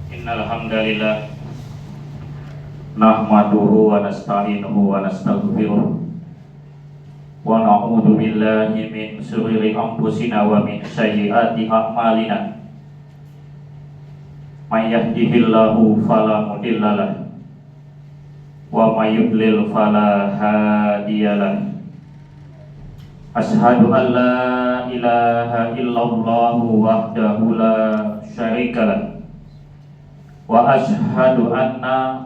Innal hamdalillah nahmaduhu wa nasta'inuhu wa nastaghfiruh wa na'udzu billahi min shururi anfusina wa min sayyiati a'malina. May yahdihillahu fala mudhillalah wa may yudlil fala hadiyalah. Asyhadu an la ilaha illallah wahdahu la syarikalah wa asyhadu anna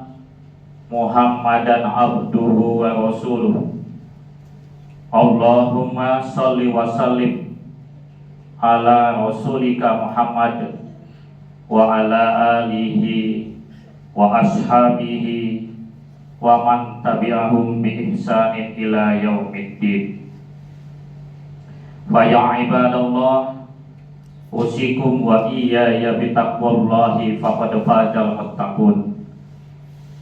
Muhammadan abduhu wa rasuluh. Allahumma sholli wa sallim ala rasulika Muhammad wa ala alihi wa ashabihi wa man tabi'ahum bi ihsanin ila yaumiddin. Fa ya ibadallah, usikum wa iyaya bitaqwallahi faqad fazal muttaqun.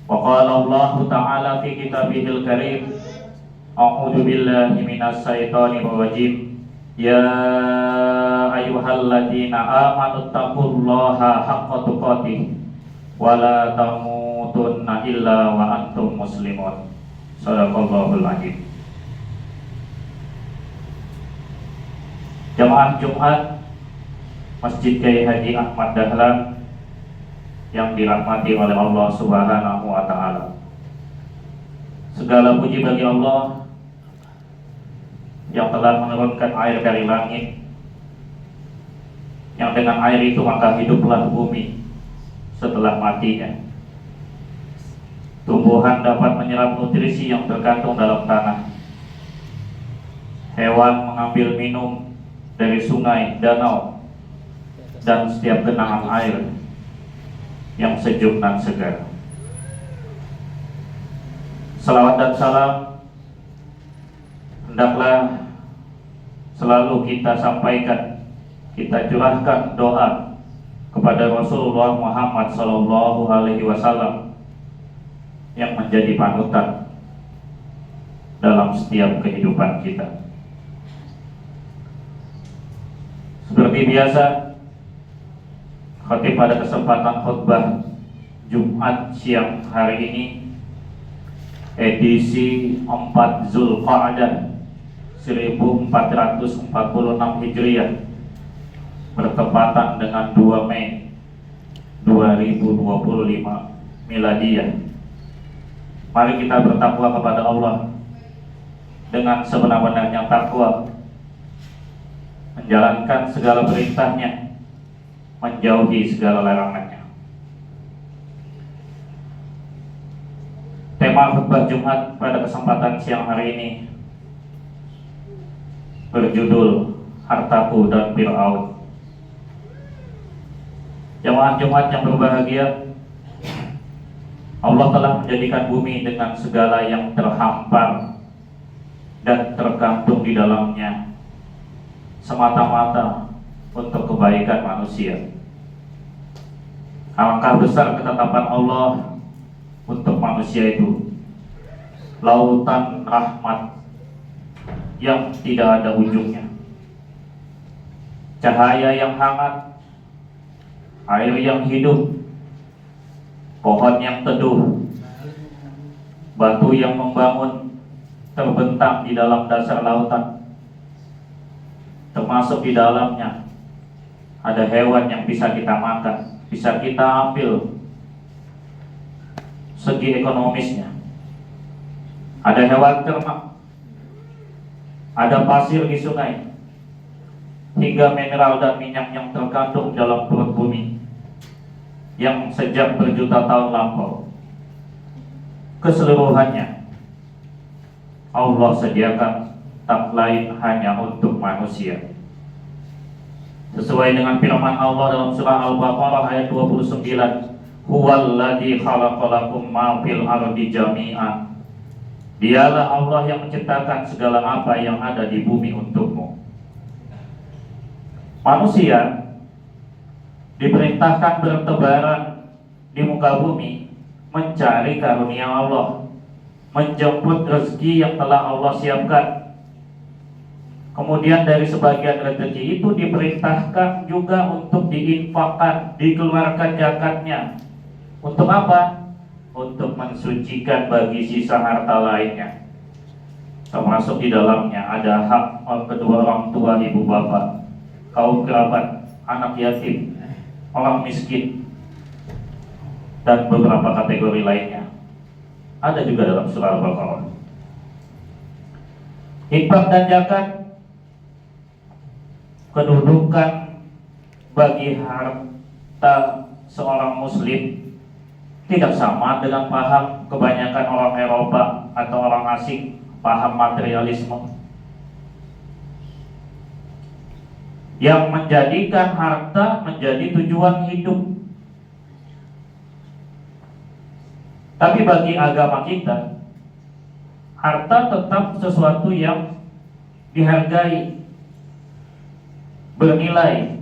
Wa qala Allah ta'ala fi kitabihil karim, a'udzu billahi minas syaitonir rajim. Ya ayyuhalladzina amanu taqullaha haqqa tuqatih wa la tamutunna illa wa antum muslimun. Shadaqallahul adzim. Jamaah Jumat Masjid Kyai Haji Ahmad Dahlan yang dirahmati oleh Allah Subhanahu wa Ta'ala, segala puji bagi Allah yang telah menurunkan air dari langit, yang dengan air itu maka hiduplah bumi setelah matinya. Tumbuhan dapat menyerap nutrisi yang terkandung dalam tanah. Hewan mengambil minum dari sungai, danau, dan setiap genangan air yang sejuk dan segar. Salawat dan salam hendaklah selalu kita sampaikan, kita curahkan doa kepada Rasulullah Muhammad SAW yang menjadi panutan dalam setiap kehidupan kita. Seperti biasa, khatib pada kesempatan khutbah Jumat siang hari ini, edisi 4 Zulqa'dah 1446 Hijriah, bertepatan dengan 2 Mei 2025 Miladiyah. Mari kita bertakwa kepada Allah dengan sebenar-benarnya takwa, menjalankan segala perintahnya, menjauhi segala larangannya. Tema khutbah Jumat pada kesempatan siang hari ini berjudul Hartaku dan Fir'aun. Jamaah Jumat yang berbahagia, Allah telah menjadikan bumi dengan segala yang terhampar dan tergantung di dalamnya semata-mata untuk kebaikan manusia. Alangkah besar ketetapan Allah untuk manusia itu, lautan rahmat yang tidak ada ujungnya, cahaya yang hangat, air yang hidup, pohon yang teduh, batu yang membangun terbentang di dalam dasar lautan, termasuk di dalamnya ada hewan yang bisa kita makan, bisa kita ambil segi ekonomisnya. Ada hewan ternak, ada pasir di sungai, hingga mineral dan minyak yang terkandung dalam perut bumi yang sejak berjuta tahun lampau. Keseluruhannya Allah sediakan, tak lain hanya untuk manusia. Sesuai dengan firman Allah dalam surah Al-Baqarah ayat 29, Huwallazi khalaqalakum ma fil ardi jami'an. Dialah Allah yang menciptakan segala apa yang ada di bumi untukmu. Manusia diperintahkan bertebaran di muka bumi, mencari karunia Allah, menjemput rezeki yang telah Allah siapkan. Kemudian dari sebagian rezeki itu diperintahkan juga untuk diinfakkan, dikeluarkan zakatnya. Untuk apa? Untuk mensucikan bagi sisa harta lainnya. Termasuk di dalamnya ada hak kedua orang tua, ibu bapak, kaum kerabat, anak yatim, orang miskin, dan beberapa kategori lainnya. Ada juga dalam surah Al-Baqarah. Infak dan zakat, kedudukan bagi harta seorang muslim tidak sama dengan paham kebanyakan orang Eropa atau orang asing, paham materialisme yang menjadikan harta menjadi tujuan hidup. Tapi bagi agama kita, harta tetap sesuatu yang dihargai, bernilai,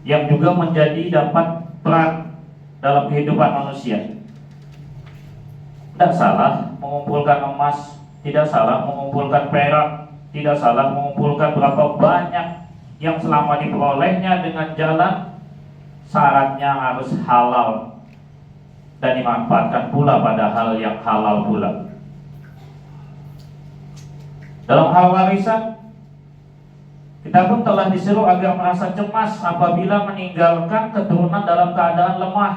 yang juga menjadi dapat peran dalam kehidupan manusia. Tidak salah mengumpulkan emas, tidak salah mengumpulkan perak, tidak salah mengumpulkan berapa banyak yang selama diperolehnya dengan jalan, syaratnya harus halal dan dimanfaatkan pula pada hal yang halal pula. Dalam hal warisan, kita pun telah disuruh agar merasa cemas apabila meninggalkan keturunan dalam keadaan lemah.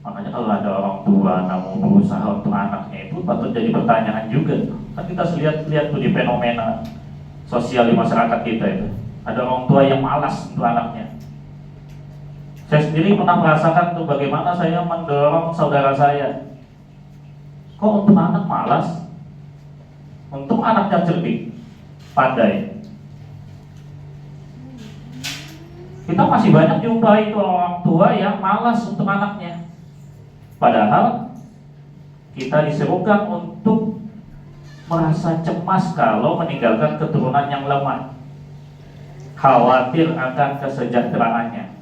Makanya kalau ada orang tua namun berusaha untuk anaknya, itu patut jadi pertanyaan juga. Kan kita lihat tuh di fenomena sosial di masyarakat kita itu, ada orang tua yang malas untuk anaknya. Saya sendiri pernah merasakan tuh bagaimana saya mendorong saudara saya. Kok untuk anak malas? Untuk anaknya cerdik, pandai. Kita masih banyak jumpai itu orang tua yang malas untuk anaknya. Padahal kita diserukan untuk merasa cemas kalau meninggalkan keturunan yang lemah, khawatir akan kesejahteraannya.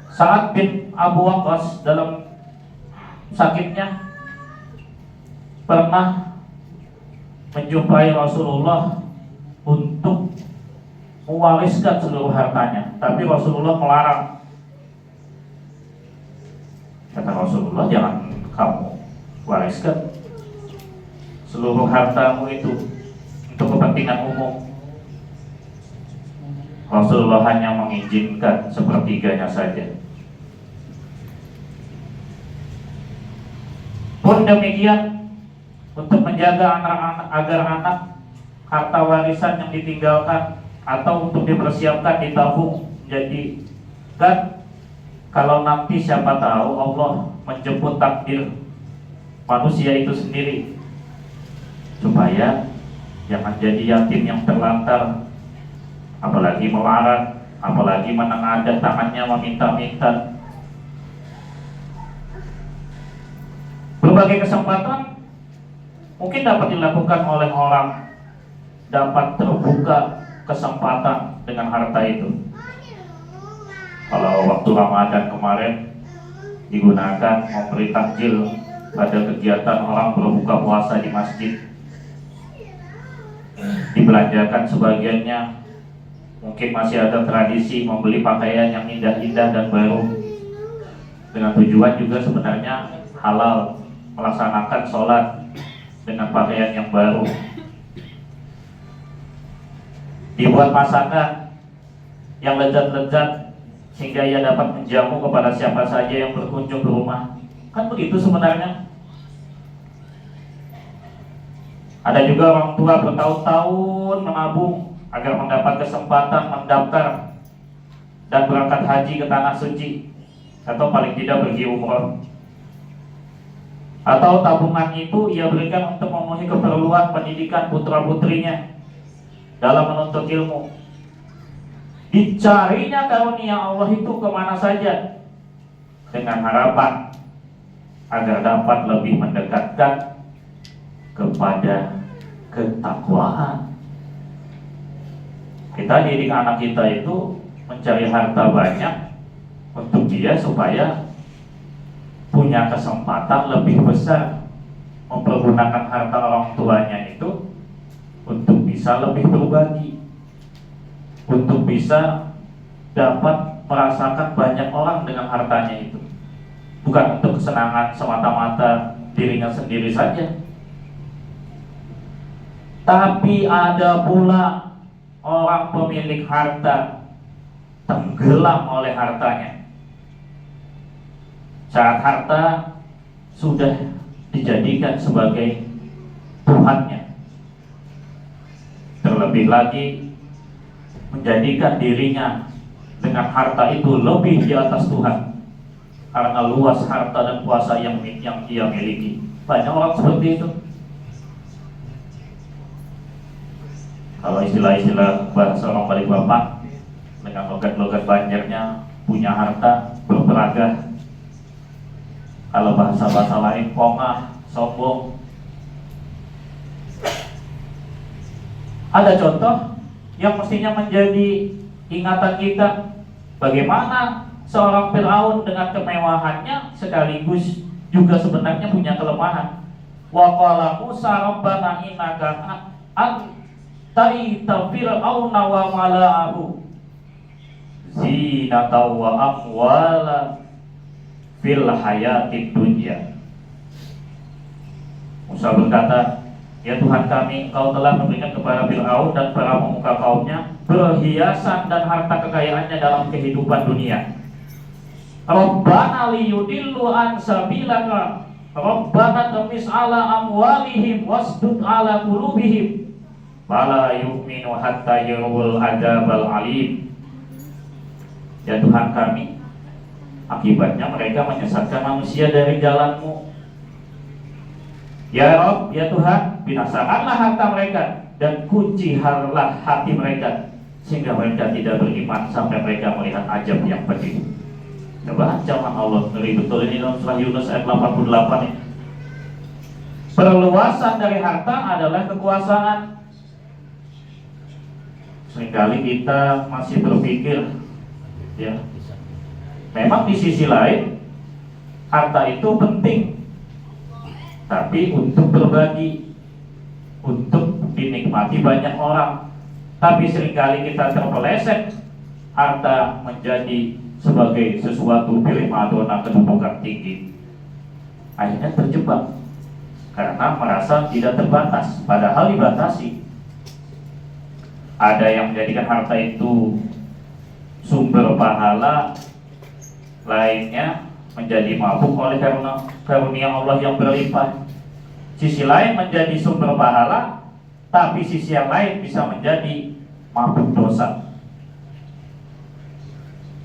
Sa'ad bin Abu Waqqas dalam sakitnya pernah menjumpai Rasulullah untuk mewariskan seluruh hartanya, tapi Rasulullah melarang. Kata Rasulullah, jangan kamu wariskan seluruh hartamu itu untuk kepentingan umum. Rasulullah hanya mengizinkan sepertiganya saja. Pun demikian, untuk menjaga anak-anak agar anak harta warisan yang ditinggalkan atau untuk dipersiapkan, ditabung, jadi kan kalau nanti siapa tahu Allah menjemput takdir manusia itu sendiri, supaya jangan jadi yatim yang terlantar, apalagi melarat, apalagi menengadah tangannya meminta-minta. Berbagai kesempatan mungkin dapat dilakukan oleh orang, dapat terbuka kesempatan dengan harta itu. Kalau waktu Ramadan kemarin digunakan memberi takjil pada kegiatan orang berbuka puasa di masjid, dibelanjakan sebagiannya. Mungkin masih ada tradisi membeli pakaian yang indah-indah dan baru, dengan tujuan juga sebenarnya halal, melaksanakan sholat dengan pakaian yang baru. Dibuat masakan yang lezat-lezat sehingga ia dapat menjamu kepada siapa saja yang berkunjung ke rumah. Kan begitu sebenarnya. Ada juga orang tua bertahun-tahun menabung agar mendapat kesempatan mendaftar dan berangkat haji ke tanah suci, atau paling tidak pergi umroh. Atau tabungan itu ia berikan untuk memenuhi keperluan pendidikan putra-putrinya dalam menuntut ilmu. Dicarinya karunia Allah itu kemana saja, dengan harapan agar dapat lebih mendekatkan kepada ketakwaan. Kita didik anak kita itu mencari harta banyak untuk dia supaya punya kesempatan lebih besar mempergunakan harta orang tuanya itu untuk bisa lebih berbagi, untuk bisa dapat merasakan banyak orang dengan hartanya itu, bukan untuk kesenangan semata-mata dirinya sendiri saja. Tapi ada pula orang pemilik harta tenggelam oleh hartanya. Saat harta sudah dijadikan sebagai Tuhannya, terlebih lagi menjadikan dirinya dengan harta itu lebih di atas Tuhan karena luas harta dan kuasa yang ia miliki. Banyak orang seperti itu. Kalau istilah-istilah bahasa orang Balikpapan dengan logat-logat Banjarnya, punya harta berperagah. Kalau bahasa-bahasa lain, pongah, sombong. Ada contoh yang mestinya menjadi ingatan kita, bagaimana seorang Fir'aun dengan kemewahannya sekaligus juga sebenarnya punya kelemahan. Wa qala Musa rabbana innaka ta'ita fir'auna wa mala'ahu zinata wa amwala fil hayatid dunya. Musa berkata, ya Tuhan kami, Engkau telah memberikan kepada Fir'aun dan para pemuka kaumnya perhiasan dan harta kekayaannya dalam kehidupan dunia. Rabbana liyudillu an sabilaka Rabbana tamis ala amwalihim wasdud ala qulubihim fala yu'minu hatta yarawul adzabal alim. Ya Tuhan kami, akibatnya mereka menyesatkan manusia dari jalan-Mu. Ya Rabb, ya Tuhan, binasakanlah harta mereka dan kuncilah hati mereka sehingga mereka tidak beriman sampai mereka melihat ajab yang pedih. Coba ancaman Allah ngeri betul ini dalam surah Yunus ayat 88 ini. Perluasan dari harta adalah kekuasaan. Seringkali kita masih berpikir, ya, memang di sisi lain harta itu penting, tapi untuk berbagi, untuk dinikmati banyak orang. Tapi seringkali kita terpeleset harta menjadi sebagai sesuatu primadona kedudukan tinggi. Akhirnya terjebak karena merasa tidak terbatas, padahal dibatasi. Ada yang menjadikan harta itu sumber pahala, lainnya menjadi mabuk oleh karunia Allah yang berlimpah. Sisi lain menjadi sumber pahala, tapi sisi yang lain bisa menjadi mabuk dosa.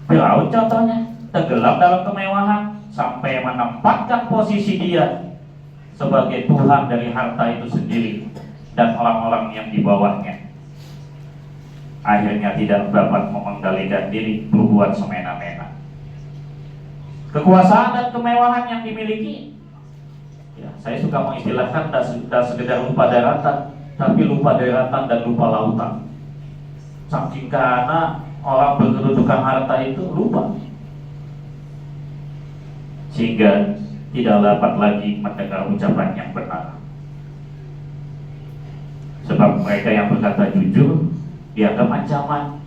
Fir'aun contohnya tenggelam dalam kemewahan sampai menempatkan posisi dia sebagai Tuhan dari harta itu sendiri dan orang-orang yang di bawahnya. Akhirnya tidak dapat mengendalikan diri, berbuat semena-mena. Kekuasaan dan kemewahan yang dimiliki, ya, saya suka mengistilahkan tidak sekedar lupa daratan, tapi lupa daratan dan lupa lautan. Saking karena orang berkedudukan harta itu lupa, sehingga tidak dapat lagi mendengar ucapan yang benar. Sebab mereka yang berkata jujur dianggap ancaman,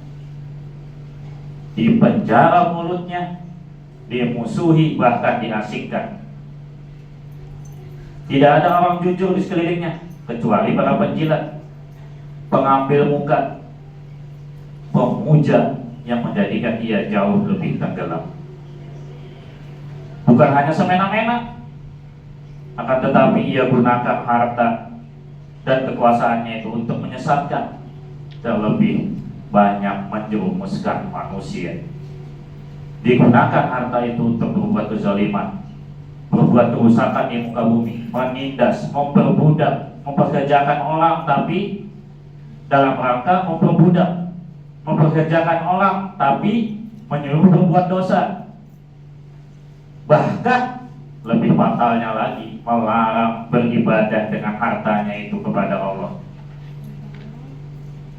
dipenjara mulutnya, dimusuhi, bahkan diasingkan. Tidak ada orang jujur di sekelilingnya kecuali para penjilat, pengambil muka, pemuja yang menjadikan ia jauh lebih tenggelam. Bukan hanya semena-mena, akan tetapi ia gunakan harta dan kekuasaannya itu untuk menyesatkan, terlebih banyak menjerumuskan manusia. Digunakan harta itu untuk berbuat kezaliman, berbuat kerusakan di muka bumi, menindas, memperbudak, memperkerjakan orang tapi dalam rangka memperbudak, memperkerjakan orang tapi menyuruh berbuat dosa. Bahkan lebih fatalnya lagi, melarang beribadah dengan hartanya itu kepada Allah.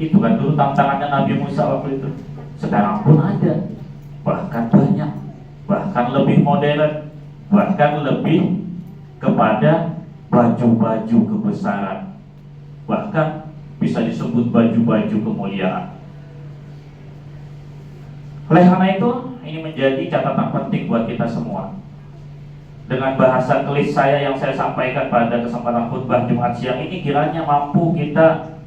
Itu kan dulu tantangannya Nabi Musa waktu itu. Sekarang pun ada, bahkan banyak, bahkan lebih modern, bahkan lebih kepada baju-baju kebesaran, bahkan bisa disebut baju-baju kemuliaan. Oleh karena itu, ini menjadi catatan penting buat kita semua. Dengan bahasa kelis saya yang saya sampaikan pada kesempatan khutbah Jumat siang ini, kiranya mampu kita,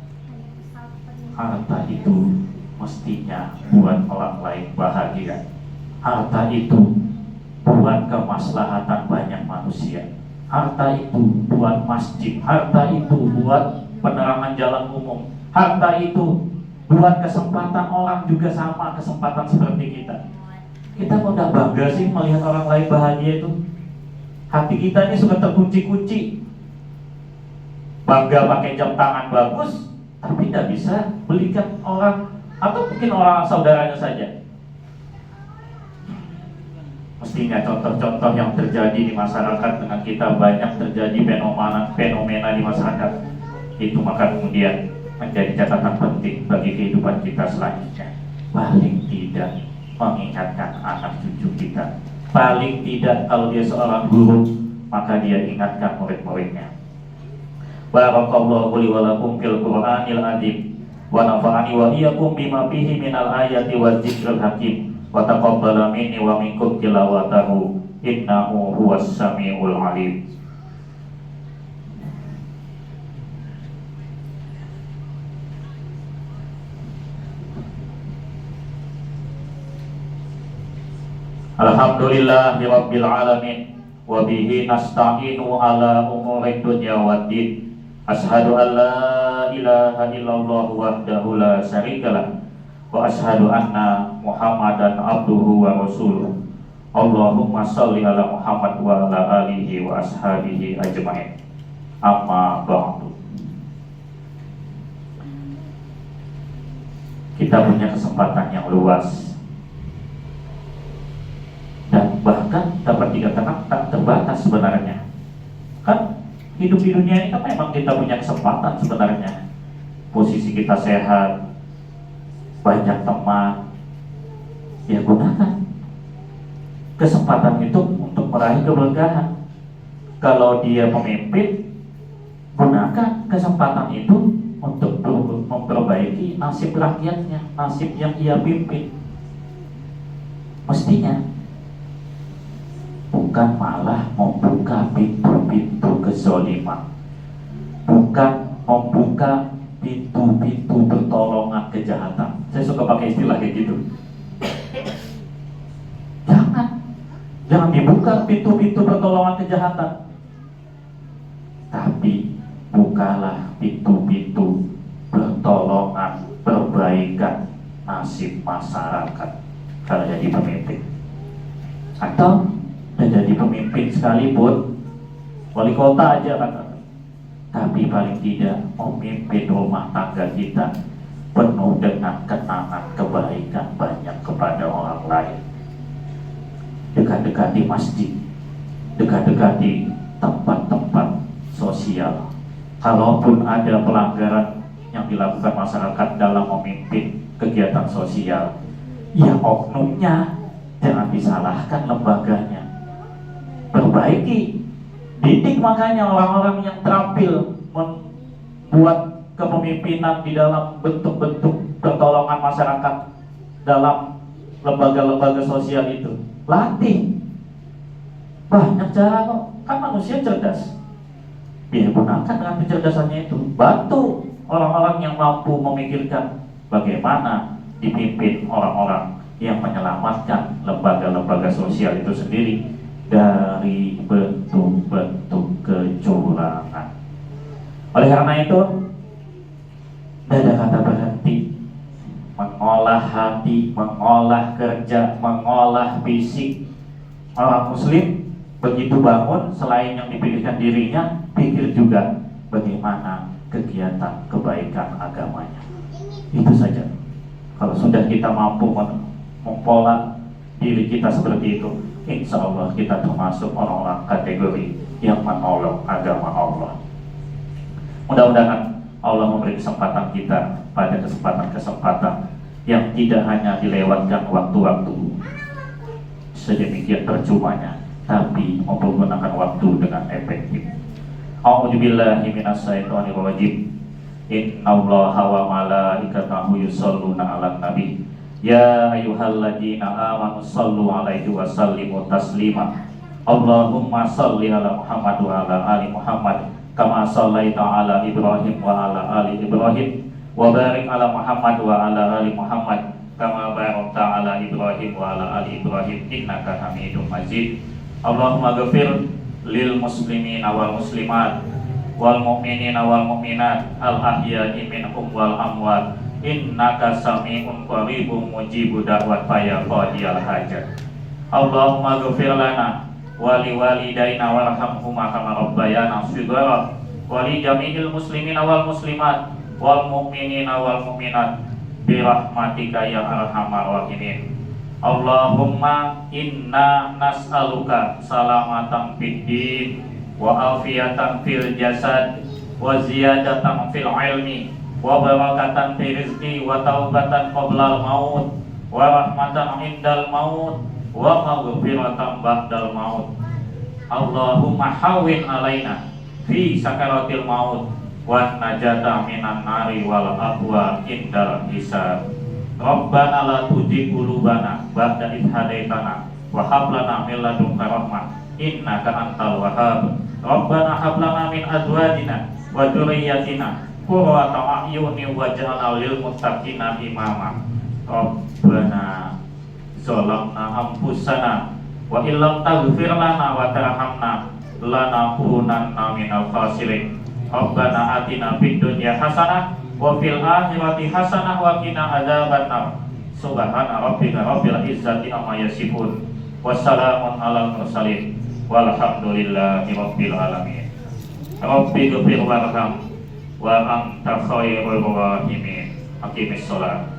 harta itu mestinya buat orang lain bahagia. Harta itu buat kemaslahatan banyak manusia. Harta itu buat masjid. Harta itu buat penerangan jalan umum. Harta itu buat kesempatan orang juga sama kesempatan seperti kita. Kita kok tidak bangga sih melihat orang lain bahagia itu? Hati kita ini suka terkunci-kunci. Bangga pakai jam tangan bagus, tapi tidak bisa belikan orang, atau mungkin orang saudaranya saja. Mestinya contoh-contoh yang terjadi di masyarakat dengan kita banyak terjadi fenomena di masyarakat itu, maka kemudian menjadi catatan penting bagi kehidupan kita selanjutnya. Paling tidak mengingatkan anak cucu kita. Paling tidak kalau dia seorang guru, maka dia ingatkan murid-muridnya. Barakallahu li wa lakum fil Qur'anil azim wa nafa'ani wa iyyakum bima fihi minal ayati wa dzikril hakim wa taqabbala minni wa minkum tilawatahu innahu huwas samiul alim. Alhamdulillahi rabbil alamin wa bihi nasta'inu ala umurid dunya waddin. Ashhadu an la ilaha illallah wahdahu la syarikalah wa ashhadu anna Muhammadan abduhu wa rasuluh. Allahumma shalli ala Muhammad wa ala alihi wa ashabihi ajma'in. Amma ba'du. Kita punya kesempatan yang luas dan bahkan dapat dikatakan tak terbatas sebenarnya. Kan hidup di dunia ini kan memang kita punya kesempatan sebenarnya. Posisi kita sehat, banyak teman, ya gunakan kesempatan itu untuk meraih keberkahan. Kalau dia pemimpin, gunakan kesempatan itu untuk memperbaiki nasib rakyatnya, nasib yang ia pimpin. Mestinya bukan malah membuka pintu-pintu kezaliman, bukan membuka pintu-pintu pertolongan kejahatan. Saya suka pakai istilah kayak gitu. Jangan dibuka pintu-pintu pertolongan kejahatan, tapi bukalah pintu-pintu pertolongan perbaikan nasib masyarakat kalau jadi pemimpin. Atau jadi pemimpin sekalipun, wali kota aja kata, tapi paling tidak memimpin rumah tangga kita penuh dengan kenangan kebaikan banyak kepada orang lain. Dekat-dekati masjid, dekat-dekati tempat-tempat sosial. Kalaupun ada pelanggaran yang dilakukan masyarakat dalam memimpin kegiatan sosial, ya oknumnya, jangan disalahkan lembaganya. Perbaiki, didik makanya orang-orang yang terampil membuat kepemimpinan di dalam bentuk-bentuk pertolongan masyarakat dalam lembaga-lembaga sosial itu. Latih, banyak cara kok, kan manusia cerdas. Dia gunakan dengan kecerdasannya itu, bantu orang-orang yang mampu memikirkan bagaimana dipimpin orang-orang yang menyelamatkan lembaga-lembaga sosial itu sendiri dari bentuk-bentuk kecurangan. Oleh karena itu, tidak ada kata berhenti. Mengolah hati, mengolah kerja, mengolah fisik. Orang muslim begitu bangun, selain yang dipikirkan dirinya, pikir juga bagaimana kegiatan kebaikan agamanya. Itu saja. Kalau sudah kita mampu mempola diri kita seperti itu, insya Allah kita termasuk orang-orang kategori yang menolong agama Allah. Mudah-mudahan Allah memberi kesempatan kita pada kesempatan-kesempatan yang tidak hanya dilewatkan waktu-waktu sedemikian percumanya, tapi menggunakan waktu dengan efektif. A'udzubillahi minasyaitonir rajim. Innallaha wa malaikatahu yusholluna 'alan nabi. Ya ayyuhalladzina amanu shallu 'alaihi wa sallimu taslima. Allahumma shalli ala Muhammad wa ala ali Muhammad kama shallaita ala Ibrahim wa ala ali Ibrahim wa barik ala Muhammad wa ala ali Muhammad kama barakta ala Ibrahim wa ala ali Ibrahim innaka Hamidum Majid. Allahumma ghfir lil muslimina wal muslimat wal mu'minina wal mu'minat al ahya'i minhum wal amwat innaka sami'un qaribun mujibud da'wat ya qadiyal hajat. Allahumma ghfir lana wa li walidaina warhamhuma kama rabbayana shighara wa li jami'il muslimina wal muslimat wal mu'minina wal mu'minat bi rahmatika ya arhamar rahimin. Allahumma inna nas'aluka salamatan fid din wa afiyatan fil jasad wa ziyadatan fil ilmi wa barakatan fil rizqi wa taubatan qoblal maut wa rahmatan indal maut wa maghfiratan ba'dal maut. Allahumma hawwin alaina fi sakaratil maut wa najata minan nari wal aqwa indal hisab. Rabbana la tuzigh qulubana ba'da idh hadaitana wa hab lana min ladunka rahmah innaka antal wahhab. Rabbana hab lana min azwajina wa dzurriyyatina qurrata a'yunin waj'alna lil muttaqina imama. Rabbana zalamna anfusana wa illam taghfir lana wa tarhamna lanakunanna minal khasirin. Rabbana atina fid dunya hasanah wa fil akhirati hasanah wa qina adzabannar. Subhana rabbika rabbil izzati amma yasifun. Wassalamun alal mursalin. Walhamdulillahi rabbil alamin. Rabbi ghfir warham wa anta khairur rahimin. Aqimis shalah.